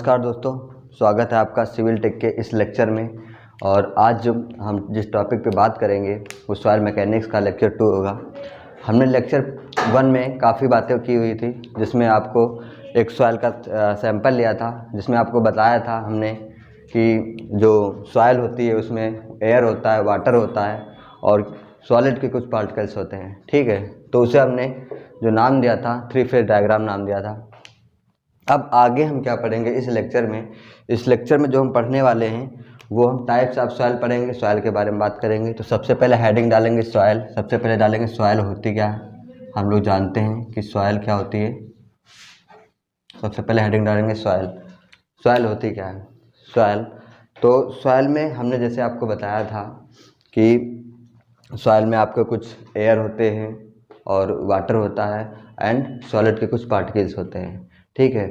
नमस्कार दोस्तों, स्वागत है आपका सिविल टेक के इस लेक्चर में। और आज जो हम जिस टॉपिक पे बात करेंगे वो सॉइल मैकेनिक्स का लेक्चर 2 होगा। हमने लेक्चर 1 में काफ़ी बातें की हुई थी, जिसमें आपको एक सॉइल का सैंपल लिया था, जिसमें आपको बताया था हमने कि जो सॉइल होती है उसमें एयर होता है, वाटर होता है और सॉलिड के कुछ पार्टिकल्स होते हैं। ठीक है, तो उसे हमने जो नाम दिया था 3 फेज डायग्राम नाम दिया था। अब आगे हम क्या पढ़ेंगे इस लेक्चर में? इस लेक्चर में जो हम पढ़ने वाले हैं वो हम टाइप्स ऑफ सॉइल पढ़ेंगे, सॉइल के बारे में बात करेंगे। तो सबसे पहले हेडिंग डालेंगे सॉइल। सबसे पहले डालेंगे सॉइल होती क्या है। हम लोग जानते हैं कि सॉइल क्या होती है। सबसे पहले हेडिंग डालेंगे सॉइल। सॉइल होती क्या है? सॉइल, तो सॉइल में हमने जैसे आपको बताया था कि सॉइल में आपके कुछ एयर होते हैं और वाटर होता है एंड सॉलिड के कुछ पार्टिकल्स होते हैं। ठीक है,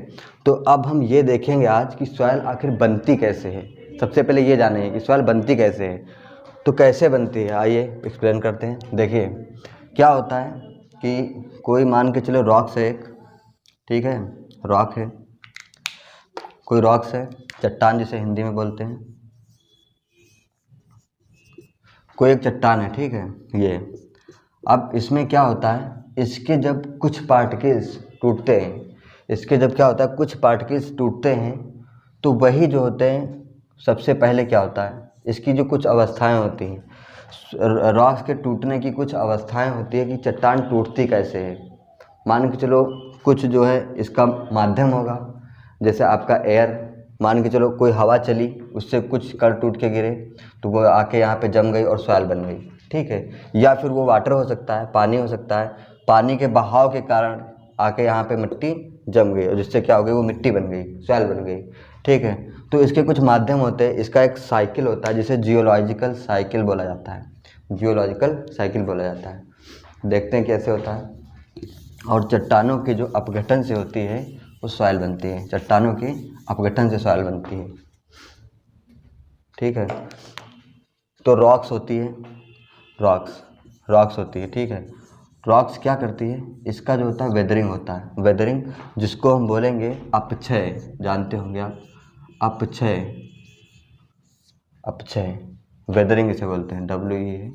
तो अब हम ये देखेंगे आज कि सॉइल आखिर बनती कैसे है। सबसे पहले ये जानेंगे कि सॉइल बनती कैसे है। तो कैसे बनती है, आइए एक्सप्लेन करते हैं। देखिए क्या होता है कि कोई मान के चलो रॉक्स है एक, ठीक है, रॉक है, कोई रॉक्स है, चट्टान जिसे हिंदी में बोलते हैं, कोई एक चट्टान है, ठीक है ये। अब इसमें क्या होता है, इसके जब कुछ पार्टिकल्स टूटते हैं, इसके जब क्या होता है कुछ पार्टिकल्स टूटते हैं, तो वही जो होते हैं सबसे पहले क्या होता है, इसकी जो कुछ अवस्थाएं होती हैं, रॉक्स के टूटने की कुछ अवस्थाएं होती है कि चट्टान टूटती कैसे है। मान के चलो कुछ जो है इसका माध्यम होगा, जैसे आपका एयर, मान के चलो कोई हवा चली, उससे कुछ कण टूट के गिरे तो वो आके यहाँ पे जम गई और सॉइल बन गई। ठीक है, या फिर वो वाटर हो सकता है, पानी हो सकता है, पानी के बहाव के कारण आके यहाँ पे मिट्टी जम गई और जिससे क्या हो गई, वो मिट्टी बन गई, सॉइल बन गई। ठीक है, तो इसके कुछ माध्यम होते हैं, इसका एक साइकिल होता है जिसे जियोलॉजिकल साइकिल बोला जाता है। जियोलॉजिकल साइकिल बोला जाता है। देखते हैं कैसे होता है। और चट्टानों के जो अपघटन से होती है वो सॉइल बनती है। चट्टानों के अपघटन से सॉइल बनती है। ठीक है, तो रॉक्स होती है, रॉक्स होती है। ठीक है, रॉक्स क्या करती है, इसका जो होता है वेदरिंग होता है। वेदरिंग जिसको हम बोलेंगे अपक्षय, जानते होंगे आप, अपक्षय वेदरिंग इसे बोलते हैं, WE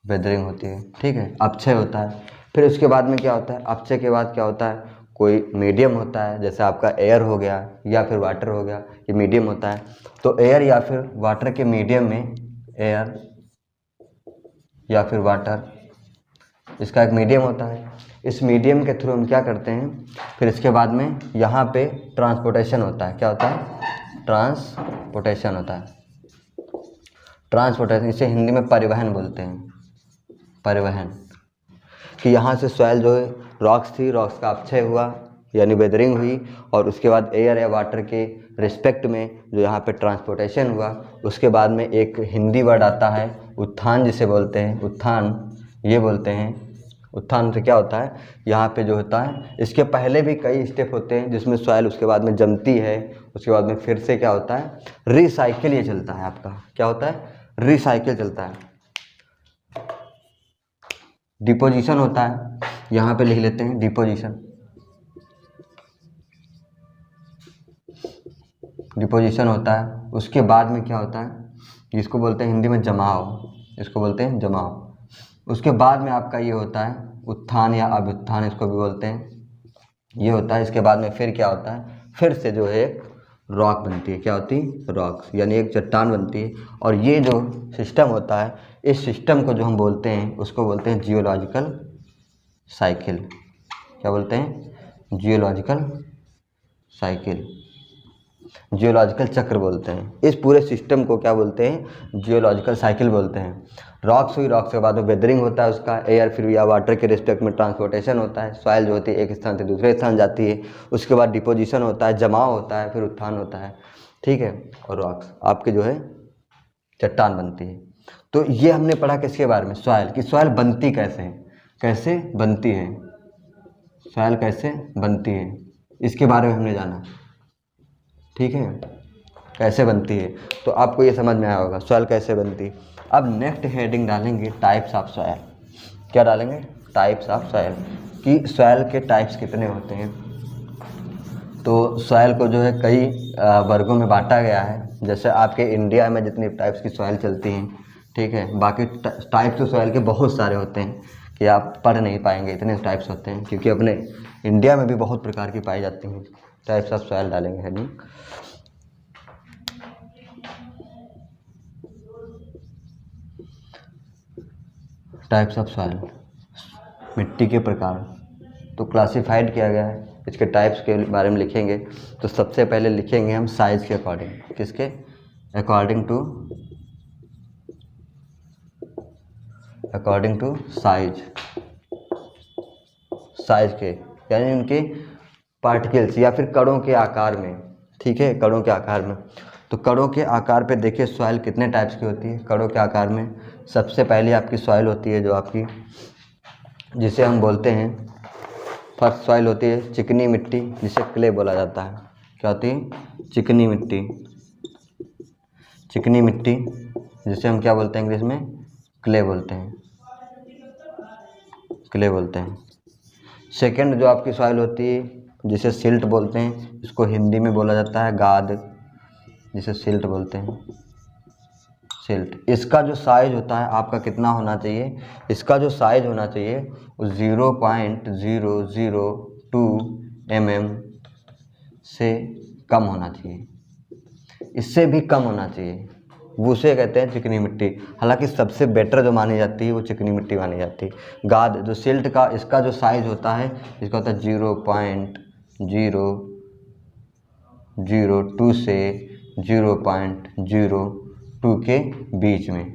वेदरिंग होती है। ठीक है, अपक्षय होता है। फिर उसके बाद में क्या होता है, अपक्षय के बाद क्या होता है, कोई मीडियम होता है, जैसे आपका एयर हो गया या फिर वाटर हो गया, ये मीडियम होता है। तो एयर या फिर वाटर के मीडियम में, एयर या फिर वाटर, इसका एक मीडियम होता है। इस मीडियम के थ्रू हम क्या करते हैं, फिर इसके बाद में यहाँ पे ट्रांसपोर्टेशन होता है। क्या होता है? ट्रांसपोर्टेशन होता है। ट्रांसपोर्टेशन, इसे हिंदी में परिवहन बोलते हैं, परिवहन। कि यहाँ से सॉइल जो है, रॉक्स थी, रॉक्स का अपक्षय हुआ यानी वेदरिंग हुई, और उसके बाद एयर या वाटर के रिस्पेक्ट में जो यहाँ पे ट्रांसपोर्टेशन हुआ, उसके बाद में एक हिंदी वर्ड आता है उत्थान जिसे बोलते हैं, उत्थान ये बोलते हैं। उत्थान से क्या होता है, यहाँ पे जो होता है, इसके पहले भी कई स्टेप होते हैं जिसमें सॉइल उसके बाद में जमती है, उसके बाद में फिर से क्या होता है, रिसाइकिल ये चलता है आपका। क्या होता है? रिसाइकिल चलता है। डिपोजिशन होता है, यहाँ पे लिख लेते हैं डिपोजिशन। डिपोजिशन होता है। उसके बाद में क्या होता है, जिसको बोलते हैं हिंदी में जमाव, इसको बोलते हैं जमाव। उसके बाद में आपका ये होता है उत्थान या अभ्युत्थान, इसको भी बोलते हैं, ये होता है। इसके बाद में फिर क्या होता है, फिर से जो है रॉक बनती है। क्या होती है? रॉक्स, यानी एक चट्टान बनती है। और ये जो सिस्टम होता है, इस सिस्टम को जो हम बोलते हैं उसको बोलते हैं जियोलॉजिकल साइकिल। क्या बोलते हैं? जियोलॉजिकल साइकिल, जियोलॉजिकल चक्र बोलते हैं। इस पूरे सिस्टम को क्या बोलते हैं? जियोलॉजिकल साइकिल बोलते हैं। रॉक्स हुई, रॉक्स के बाद में वेदरिंग होता है, उसका एयर फिर या वाटर के रिस्पेक्ट में ट्रांसपोर्टेशन होता है, सॉइल जो होती है एक स्थान से दूसरे स्थान जाती है। उसके बाद डिपोजिशन होता है, जमाव होता है, फिर उत्थान होता है। ठीक है, और रॉक्स आपके जो है चट्टान बनती है। तो ये हमने पढ़ा किसके बारे में? सॉइल की। सॉइल बनती कैसे है, कैसे बनती है, सॉइल कैसे बनती है, इसके बारे में हमने जाना। ठीक है, कैसे बनती है, तो आपको ये समझ में आया होगा सॉइल कैसे बनती है। अब नेक्स्ट हेडिंग डालेंगे टाइप्स ऑफ सॉइल। क्या डालेंगे? टाइप्स ऑफ सॉइल, कि सॉइल के टाइप्स कितने होते हैं। तो सॉइल को जो है कई वर्गों में बांटा गया है। जैसे आपके इंडिया में जितनी टाइप्स की सॉइल चलती हैं, ठीक है, बाकी टाइप्स ऑफ सॉइल के बहुत सारे होते हैं कि आप पढ़ नहीं पाएंगे, इतने टाइप्स होते हैं, क्योंकि अपने इंडिया में भी बहुत प्रकार की पाई जाती हैं। टाइप्स ऑफ सॉइल डालेंगे हेडिंग। टाइप्स ऑफ सॉइल, मिट्टी के प्रकार तो क्लासिफाइड किया गया है। इसके टाइप्स के बारे में लिखेंगे तो सबसे पहले लिखेंगे हम साइज़ के अकॉर्डिंग। किसके अकॉर्डिंग टू साइज के, यानी उनके पार्टिकल्स या फिर कणों के आकार में, ठीक है, कणों के आकार में। तो कणों के आकार पे देखिए सॉइल कितने टाइप्स की होती है। कणों के आकार में सबसे पहले आपकी सॉइल होती है जो आपकी, जिसे हम बोलते हैं, फर्स्ट सॉइल होती है चिकनी मिट्टी, जिसे क्ले बोला जाता है। क्या होती है? चिकनी मिट्टी, जिसे हम क्या बोलते हैं इंग्लिश में? क्ले बोलते हैं। सेकंड जो आपकी सॉइल होती है जिसे सिल्ट बोलते हैं, इसको हिंदी में बोला जाता है गाद, जिसे सिल्ट बोलते हैं, सिल्ट। इसका जो साइज होता है आपका कितना होना चाहिए? इसका जो साइज होना चाहिए वो 0.002 mm से कम होना चाहिए, इससे भी कम होना चाहिए, वो उसे कहते हैं चिकनी मिट्टी। हालांकि सबसे बेटर जो मानी जाती है वो चिकनी मिट्टी मानी जाती है। गाद जो सिल्ट का, इसका जो साइज होता है, इसका होता है 0.002 से 0.02 के बीच में,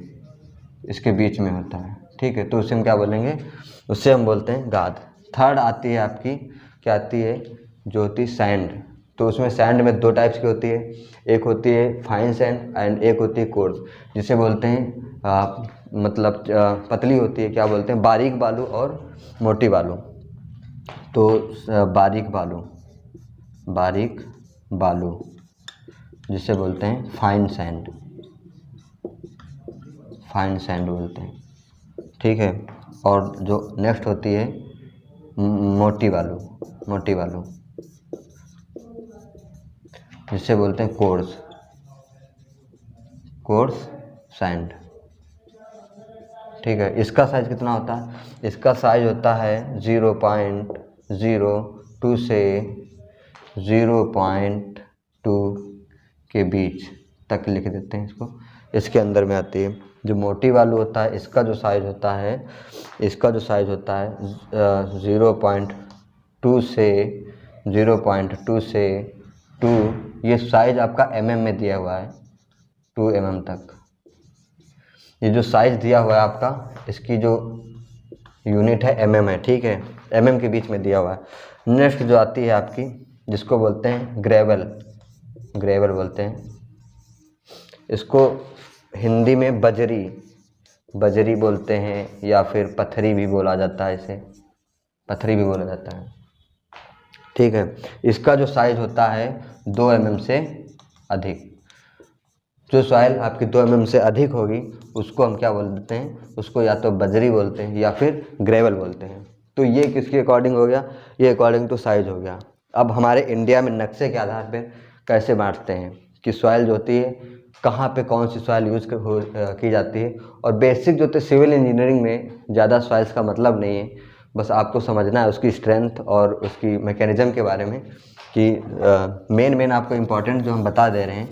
इसके बीच में होता है, ठीक है। तो उसे हम क्या बोलेंगे? उससे हम बोलते हैं गाद। थर्ड आती है आपकी, क्या आती है? जो होती है सैंड। तो उसमें सैंड में दो टाइप्स की होती है, एक होती है फाइन सैंड एंड एक होती है कोर्स, जिसे बोलते हैं मतलब पतली होती है, क्या बोलते हैं? बारीक बालू और मोटी बालू। तो बारीक बालू जिसे बोलते हैं फाइन सैंड बोलते हैं, ठीक है। और जो नेक्स्ट होती है मोटी बालू जिसे बोलते हैं कोर्स सैंड, ठीक है। इसका साइज कितना होता है? इसका साइज होता है 0.02 से 0.2 के बीच तक लिख देते हैं इसको, इसके अंदर में आती है। जो मोटी बालू होता है, इसका जो साइज होता है 0.2 से 2, ये साइज आपका mm में दिया हुआ है, 2 mm तक। ये जो साइज दिया हुआ है आपका, इसकी जो यूनिट है mm है, ठीक है, mm के बीच में दिया हुआ है। नेक्स्ट जो आती है आपकी, जिसको बोलते हैं ग्रेवल बोलते हैं, इसको हिंदी में बजरी बोलते हैं, या फिर पत्थरी भी बोला जाता है, इसे पत्थरी भी बोला जाता है, ठीक है। इसका जो साइज होता है 2 mm से अधिक। जो सॉइल आपकी 2 mm से अधिक होगी उसको हम क्या बोल देते हैं? उसको या तो बजरी बोलते हैं या फिर ग्रेवल बोलते हैं। तो ये किसके अकॉर्डिंग हो गया? ये अकॉर्डिंग टू साइज हो गया। अब हमारे इंडिया में नक्शे के आधार पर कैसे बांटते हैं कि सॉइल जो होती है कहाँ पे कौन सी सॉइल यूज़ की जाती है। और बेसिक जो होते हैं सिविल इंजीनियरिंग में ज़्यादा सॉइल्स का मतलब नहीं है, बस आपको समझना है उसकी स्ट्रेंथ और उसकी मैकेनिज्म के बारे में, कि मेन आपको इम्पोर्टेंट जो हम बता दे रहे हैं।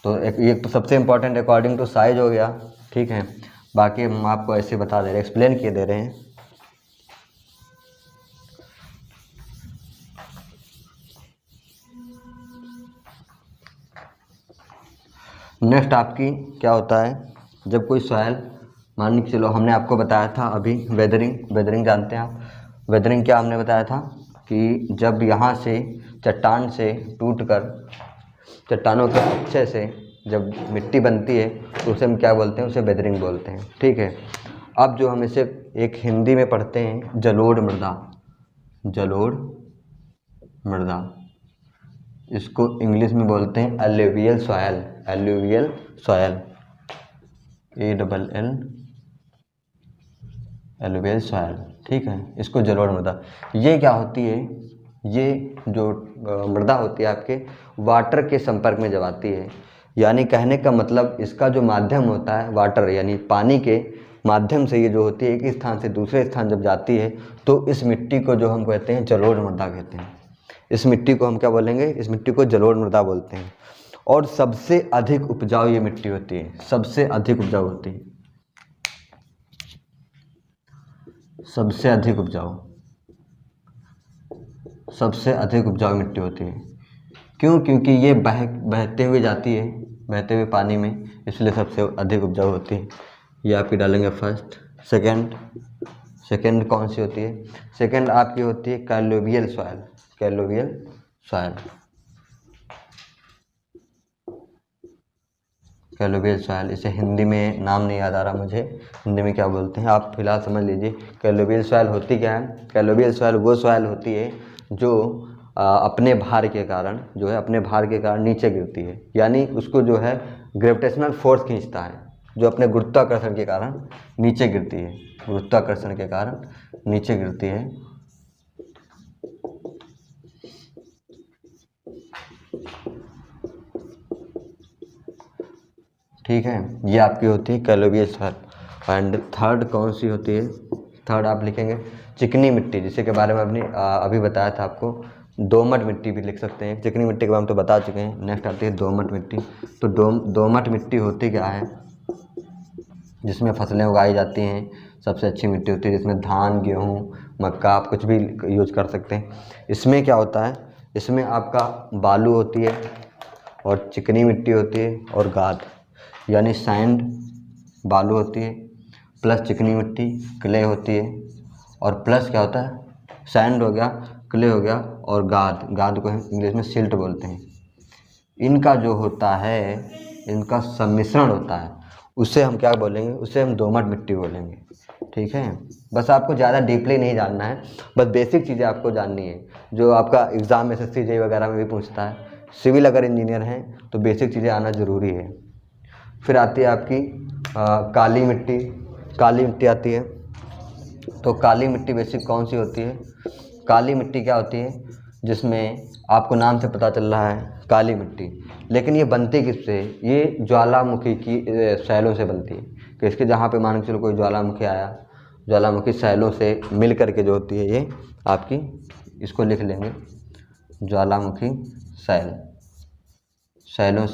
तो ये तो सबसे इम्पोर्टेंट अकॉर्डिंग टू साइज हो गया, ठीक है। बाकी हम आपको ऐसे बता दे रहे हैं, एक्सप्लेन किए दे रहे हैं। नेक्स्ट आपकी क्या होता है? जब कोई सॉइल, मान के चलो हमने आपको बताया था अभी वेदरिंग जानते हैं आप? वेदरिंग क्या हमने बताया था कि जब यहाँ से चट्टान से टूटकर चट्टानों के अच्छे से जब मिट्टी बनती है तो उसे हम क्या बोलते हैं? उसे वेदरिंग बोलते हैं, ठीक है। अब जो हम इसे एक हिंदी में पढ़ते हैं जलोढ़ मृदा, इसको इंग्लिश में बोलते हैं एलुवियल सॉयल, एलुवियल सॉयल, ठीक है। इसको जलोढ़ मृदा। ये क्या होती है? ये जो मृदा होती है आपके वाटर के संपर्क में जब आती है, यानी कहने का मतलब इसका जो माध्यम होता है वाटर यानी पानी के माध्यम से ये जो होती है एक स्थान से दूसरे स्थान जब जाती है तो इस मिट्टी को जो हम कहते हैं जलोढ़ मृदा कहते हैं। इस मिट्टी को हम क्या बोलेंगे? इस मिट्टी को जलोढ़ मृदा बोलते हैं। और सबसे अधिक उपजाऊ ये मिट्टी होती है, सबसे अधिक उपजाऊ होती है, सबसे अधिक उपजाऊ, सबसे अधिक उपजाऊ मिट्टी होती है। क्यों? क्योंकि ये बहते हुए जाती है, बहते हुए पानी में, इसलिए सबसे अधिक उपजाऊ होती है। ये आपकी डालेंगे फर्स्ट। सेकंड कौन सी होती है? सेकंड आपकी होती है कैलोवियल सॉइल। कैलोवियल सॉइल, कैलोवियल सॉइल, इसे हिंदी में नाम नहीं याद आ रहा मुझे, हिंदी में क्या बोलते हैं आप फिलहाल समझ लीजिए। कैलोवियल सॉइल होती क्या है? कैलोवियल सॉइल वो सॉइल होती है जो अपने भार के कारण जो है अपने भार के कारण नीचे गिरती है, यानी उसको जो है ग्रेविटेशनल फोर्स खींचता है, जो अपने गुरुत्वाकर्षण के कारण नीचे गिरती है, गुरुत्वाकर्षण के कारण नीचे गिरती है। ठीक है, ये आपकी होती है कैलोवियल सॉइल। एंड थर्ड कौन सी होती है? थर्ड आप लिखेंगे चिकनी मिट्टी, जिसके के बारे में अभी बताया था आपको। दोमट मिट्टी भी लिख सकते हैं, चिकनी मिट्टी के बारे में तो बता चुके हैं। नेक्स्ट आती है दोमट मिट्टी। तो दोमट मिट्टी होती क्या है? जिसमें फसलें उगाई जाती हैं, सबसे अच्छी मिट्टी होती है, जिसमें धान, गेहूँ, मक्का आप कुछ भी यूज कर सकते हैं। इसमें क्या होता है? इसमें आपका बालू होती है और चिकनी मिट्टी होती है और गाद, यानी सैंड, बालू होती है प्लस चिकनी मिट्टी क्ले होती है, और प्लस क्या होता है? सैंड हो गया, क्ले हो गया, और गाद को इंग्लिश में सिल्ट बोलते हैं। इनका जो होता है, इनका सम्मिश्रण होता है, उसे हम क्या बोलेंगे? उसे हम दोमट मिट्टी बोलेंगे। ठीक है, बस आपको ज़्यादा डीपली नहीं जानना है, बस बेसिक चीज़ें आपको जाननी है, जो आपका एग्ज़ाम SSC JEE वगैरह में भी पूछता है। सिविल अगर इंजीनियर हैं तो बेसिक चीज़ें आना ज़रूरी है। फिर आती है आपकी काली मिट्टी। काली मिट्टी आती है। तो काली मिट्टी बेसिक कौन सी होती है? काली मिट्टी क्या होती है? जिसमें आपको नाम से पता चल रहा है काली मिट्टी, लेकिन ये बनती किससे? ये ज्वालामुखी की शैलों से बनती है। कि इसके जहाँ पे मान के चलो कोई ज्वालामुखी आया, ज्वालामुखी शैलों से मिल करके जो होती है ये आपकी, इसको लिख लेंगे ज्वालामुखी शैल, शैलों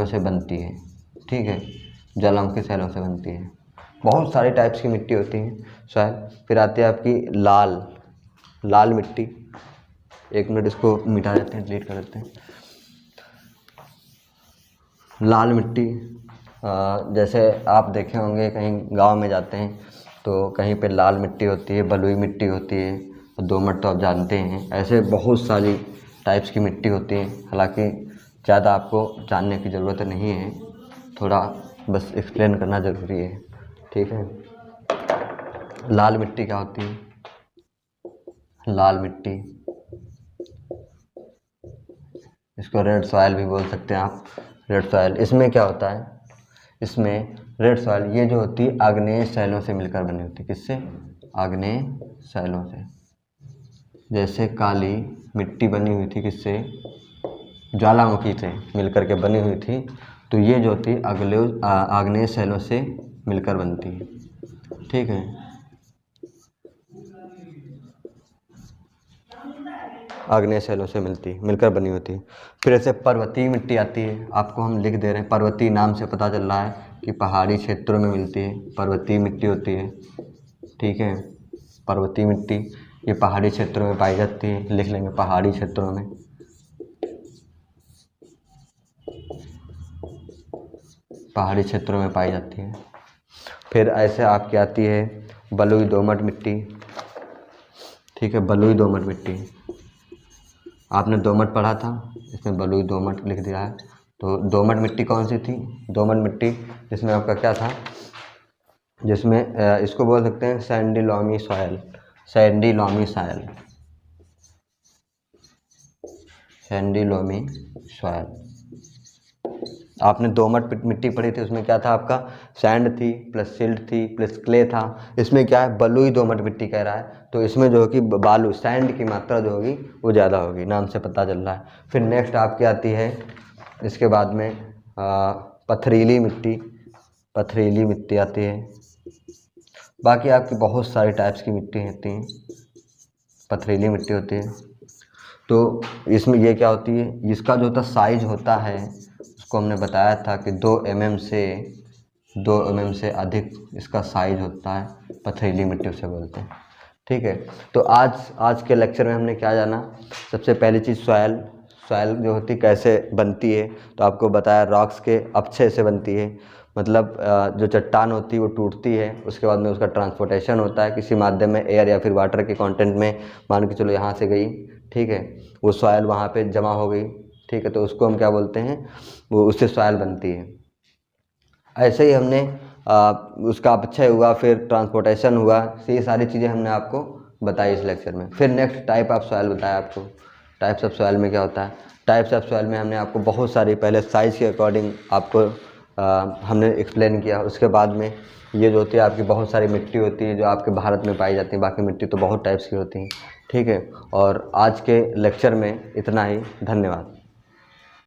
से बनती है। ठीक है, ज्वालामुखी शैलों से बनती है। बहुत सारे टाइप्स की मिट्टी होती है सॉइल। फिर आती है आपकी लाल मिट्टी। एक मिनट, इसको मिटा देते हैं, डिलीट कर देते हैं। लाल मिट्टी, जैसे आप देखे होंगे कहीं गांव में जाते हैं तो कहीं पे लाल मिट्टी होती है, बलुई मिट्टी होती है, और दोमट तो आप जानते हैं। ऐसे बहुत सारी टाइप्स की मिट्टी होती है, हालांकि ज़्यादा आपको जानने की ज़रूरत नहीं है, थोड़ा बस एक्सप्लेन करना ज़रूरी है। ठीक है, लाल मिट्टी क्या होती है? लाल मिट्टी, इसको रेड सॉइल भी बोल सकते हैं आप, रेड सॉइल। इसमें क्या होता है? इसमें रेड सॉइल ये जो होती है आग्नेय शैलों से मिलकर बनी होती है। किससे? आग्नेय शैलों से। जैसे काली मिट्टी बनी हुई थी किससे? ज्वालामुखी से मिलकर के बनी हुई थी। तो ये जो होती है आग्नेय शैलों से मिलकर बनती है। ठीक है, आग्नेय शैलों से मिलकर बनी होती है। फिर ऐसे पर्वतीय मिट्टी आती है, आपको हम लिख दे रहे हैं, पर्वतीय नाम से पता चल रहा है कि पहाड़ी क्षेत्रों में मिलती है, पर्वतीय मिट्टी होती है। ठीक है, पर्वतीय मिट्टी ये पहाड़ी क्षेत्रों में पाई जाती है, लिख लेंगे पहाड़ी क्षेत्रों में। पहाड़ी क्षेत्रों में पाई जाती है। फिर ऐसे आपकी आती है बलुई दोमट मिट्टी। ठीक है, बलुई दोमट मिट्टी, आपने दोमट पढ़ा था, इसमें बलुई दोमट लिख दिया है। तो दोमट मिट्टी कौन सी थी? दोमट मिट्टी जिसमें आपका क्या था? जिसमें इसको बोल सकते हैं Sandy loamy soil, Sandy loamy soil, Sandy loamy soil. आपने दोमट मिट्टी पढ़ी थी, उसमें क्या था आपका, सैंड थी प्लस सिल्ट थी प्लस क्ले था। इसमें क्या है, बलुई दोमट मिट्टी कह रहा है, तो इसमें जो होगी बालू सैंड की मात्रा जो होगी वो ज़्यादा होगी, नाम से पता चल रहा है। फिर नेक्स्ट आपकी आती है इसके बाद में पथरीली मिट्टी, पथरीली मिट्टी आती है। बाकी आपकी बहुत सारी टाइप्स की मिट्टी होती हैं, पथरीली मिट्टी होती है। तो इसमें ये क्या होती है, इसका जो होता साइज होता है उसको हमने बताया था कि 2 mm से अधिक इसका साइज होता है, पथरीली मिट्टी उसे बोलते हैं। ठीक है, तो आज के लेक्चर में हमने क्या जाना, सबसे पहली चीज़ सॉइल जो होती कैसे बनती है, तो आपको बताया रॉक्स के अपक्षय से बनती है। मतलब जो चट्टान होती है वो टूटती है, उसके बाद में उसका ट्रांसपोर्टेशन होता है किसी माध्यम में, एयर या फिर वाटर के कंटेंट में, मान के चलो यहाँ से गई, ठीक है, वो सॉइल वहाँ पे जमा हो गई, ठीक है, तो उसको हम क्या बोलते हैं, वो उससे सॉइल बनती है। ऐसे ही हमने उसका अपक्षय हुआ, फिर ट्रांसपोर्टेशन हुआ, ये सारी चीज़ें हमने आपको बताई इस लेक्चर में। फिर नेक्स्ट टाइप ऑफ सॉइल बताया आपको, टाइप्स ऑफ सॉइल में क्या होता है। टाइप्स ऑफ सॉइल में हमने आपको बहुत सारी, पहले साइज़ के अकॉर्डिंग आपको हमने एक्सप्लेन किया। उसके बाद में ये जो होती है आपकी बहुत सारी मिट्टी होती है जो आपके भारत में पाई जाती है, बाकी मिट्टी तो बहुत टाइप्स की होती हैं। ठीक है, और आज के लेक्चर में इतना ही, धन्यवाद।